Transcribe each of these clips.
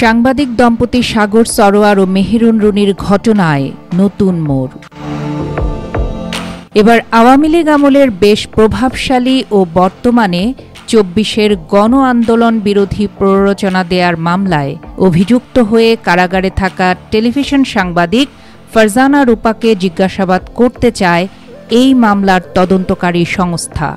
সাংবাদিক দম্পতি সাগর সরোয়ার ও মেহেরুন রুনির ঘটনায় নতুন মোড়। এবার আওয়ামী লীগ আমলের বেশ প্রভাবশালী ও বর্তমানে ২৪-এর গণ আন্দোলন বিরোধী প্ররোচনা দেয়ার মামলায় অভিযুক্ত হয়ে কারাগারে থাকা টেলিভিশন সাংবাদিক ফারজানা রূপাকে জিজ্ঞাসাবাদ করতে চায় এই মামলার তদন্তকারী সংস্থা।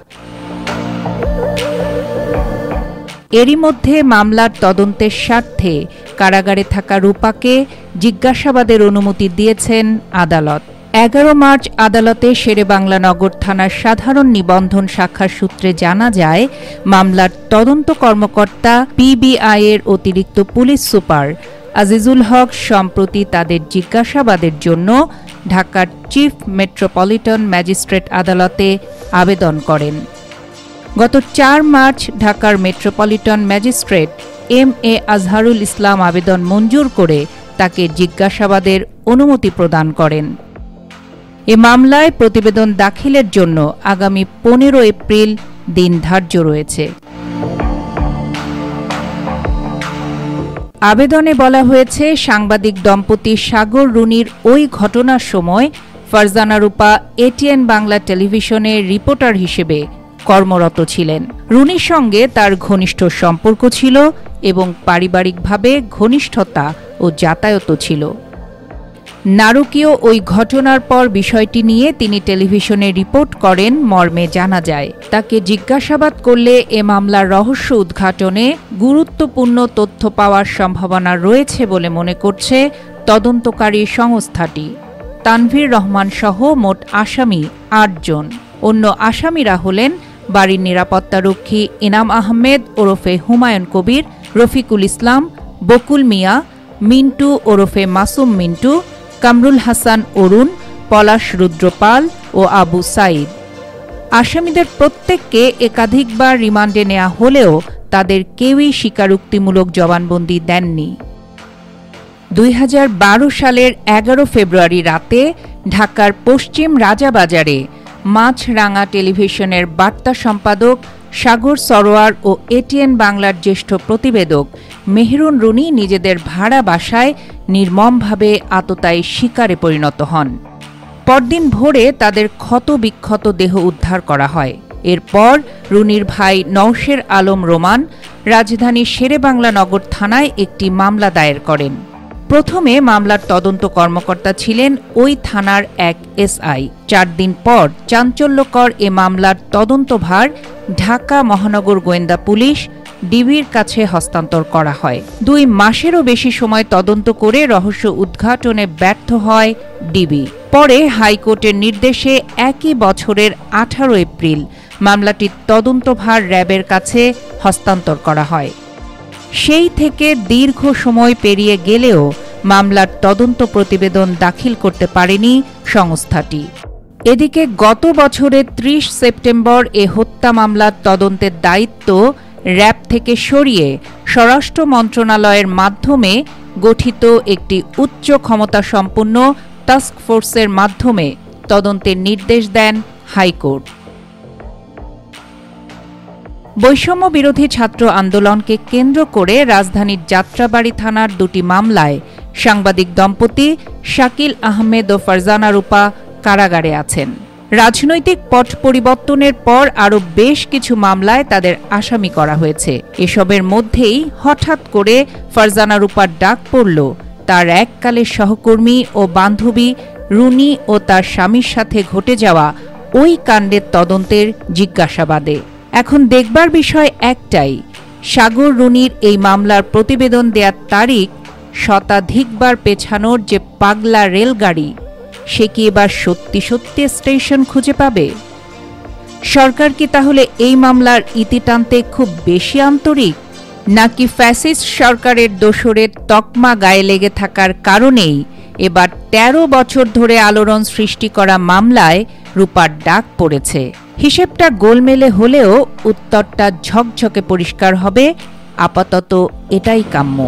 এরই মধ্যে মামলার তদন্তের স্বার্থে কারাগারে থাকা রূপাকে জিজ্ঞাসাবাদের অনুমতি দিয়েছেন আদালত। ১১ মার্চ আদালতে শেরেবাংলা নগর থানার সাধারণ নিবন্ধন শাখার সূত্রে জানা যায়, মামলার তদন্ত কর্মকর্তা পিবিআই-এর অতিরিক্ত পুলিশ সুপার আজিজুল হক সম্প্রতি তাদের জিজ্ঞাসাবাদের জন্য ঢাকার চিফ মেট্রোপলিটন ম্যাজিস্ট্রেট আদালতে আবেদন করেন। গত ৪ মার্চ ঢাকার metropolitan magistrate M A. Azharul Islam আবেদন মঞ্জুর করে তাকে জিজ্ঞাসাবাদের অনুমতি প্রদান করেন। এ মামলায় প্রতিবেদন দাখিলের জন্য আগামী ১৫ এপ্রিল দিন ধার্য রয়েছে। আবেদনে বলা হয়েছে, সাংবাদিক দম্পতি সাগর রুনির ওই ঘটনার সময় ফারজানা রূপা এটিএন বাংলা টেলিভিশনের রিপোর্টার হিসেবে কর্মরত ছিলেন। রুনির সঙ্গে তার ঘনিষ্ঠ সম্পর্ক ছিল এবং পারিবারিকভাবে ঘনিষ্ঠতা ও যাতায়াতও ছিল। নারকীয় ওই ঘটনার পর বিষয়টি নিয়ে তিনি টেলিভিশনে রিপোর্ট করেন মর্মে জানা যায়, তাকে জিজ্ঞাসাবাদ করলে এ মামলার রহস্য উদ্ঘাটনে গুরুত্বপূর্ণ তথ্য পাওয়ার সম্ভাবনা রয়েছে বলে মনে করছে তদন্তকারী সংস্থাটি। তানভীর রহমান সহ মোট আসামি ৮ জন। অন্য আসামিরা হলেন বাড়ির নিরাপত্তারক্ষী ইনাম আহমেদ ওরফে হুমায়ুন কবির, রফিকুল ইসলাম, বকুল মিয়া, মিন্টু ওরফে মাসুম মিন্টু, কামরুল হাসান অরুণ, পলাশ রুদ্রপাল ও আবু সাইদ। আসামিদের প্রত্যেককে একাধিকবার রিমান্ডে নেওয়া হলেও তাদের কেউই স্বীকারোক্তিমূলক জবানবন্দি দেননি। ২০১২ সালের ১১ ফেব্রুয়ারি রাতে ঢাকার পশ্চিম রাজাবাজারে মাছরাঙা টেলিভিশনের বার্তা সম্পাদক সাগর সরোয়ার ও এটিএন বাংলার জ্যেষ্ঠ প্রতিবেদক মেহেরুন রুনি নিজেদের ভাড়া বাসায় নির্মমভাবে আততায়ীর শিকারে পরিণত হন। পরদিন ভোরে তাদের ক্ষতবিক্ষত দেহ উদ্ধার করা হয়। এরপর রুনির ভাই নওশের আলম রোমান রাজধানীর শেরেবাংলা নগর থানায় একটি মামলা দায়ের করেন। প্রথমে মামলার তদন্ত কর্মকর্তা ছিলেন ওই থানার এক এসআই। ৪ দিন পর চাঞ্চল্যকর এ মামলার তদন্তভার ঢাকা মহানগর গোয়েন্দা পুলিশ ডিবির কাছে হস্তান্তর করা হয়। ২ মাসেরও বেশি সময় তদন্ত করে রহস্য উদ্ঘাটনে ব্যর্থ হয় ডিবি। পরে হাইকোর্টের নির্দেশে একই বছরের ১৮ এপ্রিল মামলাটির তদন্তভার র্যাবের কাছে হস্তান্তর করা হয়। সেই থেকে দীর্ঘ সময় পেরিয়ে গেলেও মামলার তদন্ত প্রতিবেদন দাখিল করতে পারেনি সংস্থাটি। এদিকে গত বছরের ৩০ সেপ্টেম্বর এ হত্যা মামলার তদন্তের দায়িত্ব র্যাব থেকে সরিয়ে স্বরাষ্ট্র মন্ত্রণালয়ের মাধ্যমে গঠিত একটি উচ্চ ক্ষমতাসম্পন্ন টাস্ক ফোর্সের মাধ্যমে তদন্তের নির্দেশ দেন হাইকোর্ট। বৈষম্য বিরোধী ছাত্র আন্দোলনকে কেন্দ্র করে রাজধানীর যাত্রাবাড়ী থানার ২টি মামলায় সাংবাদিক দম্পতি শাকিল আহমেদ ও ফারজানা রূপা কারাগারে আছেন। রাজনৈতিক পট পরিবর্তনের পর আরও বেশ কিছু মামলায় তাদের আসামি করা হয়েছে। এসবের মধ্যেই হঠাৎ করে ফারজানা রূপার ডাক পড়ল তার এককালের সহকর্মী ও বান্ধবী রুনি ও তার স্বামীর সাথে ঘটে যাওয়া ওই কাণ্ডের তদন্তের জিজ্ঞাসাবাদে। এখন দেখবার বিষয় একটাই, সাগর রুনির এই মামলার প্রতিবেদন দেওয়ার তারিখ শতাধিকবার পেছানোর যে পাগলা রেলগাড়ি, সে কি এবার সত্যি সত্যি স্টেশন খুঁজে পাবে? সরকার কি তাহলে এই মামলার ইতি টানতে খুব বেশি আন্তরিক, নাকি ফ্যাসিস্ট সরকারের দোসরের তকমা গায়ে লেগে থাকার কারণেই এবার ১৩ বছর ধরে আলোড়ন সৃষ্টি করা মামলায় রূপার ডাক পড়েছে? হিসেবটা গোলমেলে হলেও উত্তরটা ঝকঝকে পরিষ্কার হবে, আপাতত এটাই কাম্য।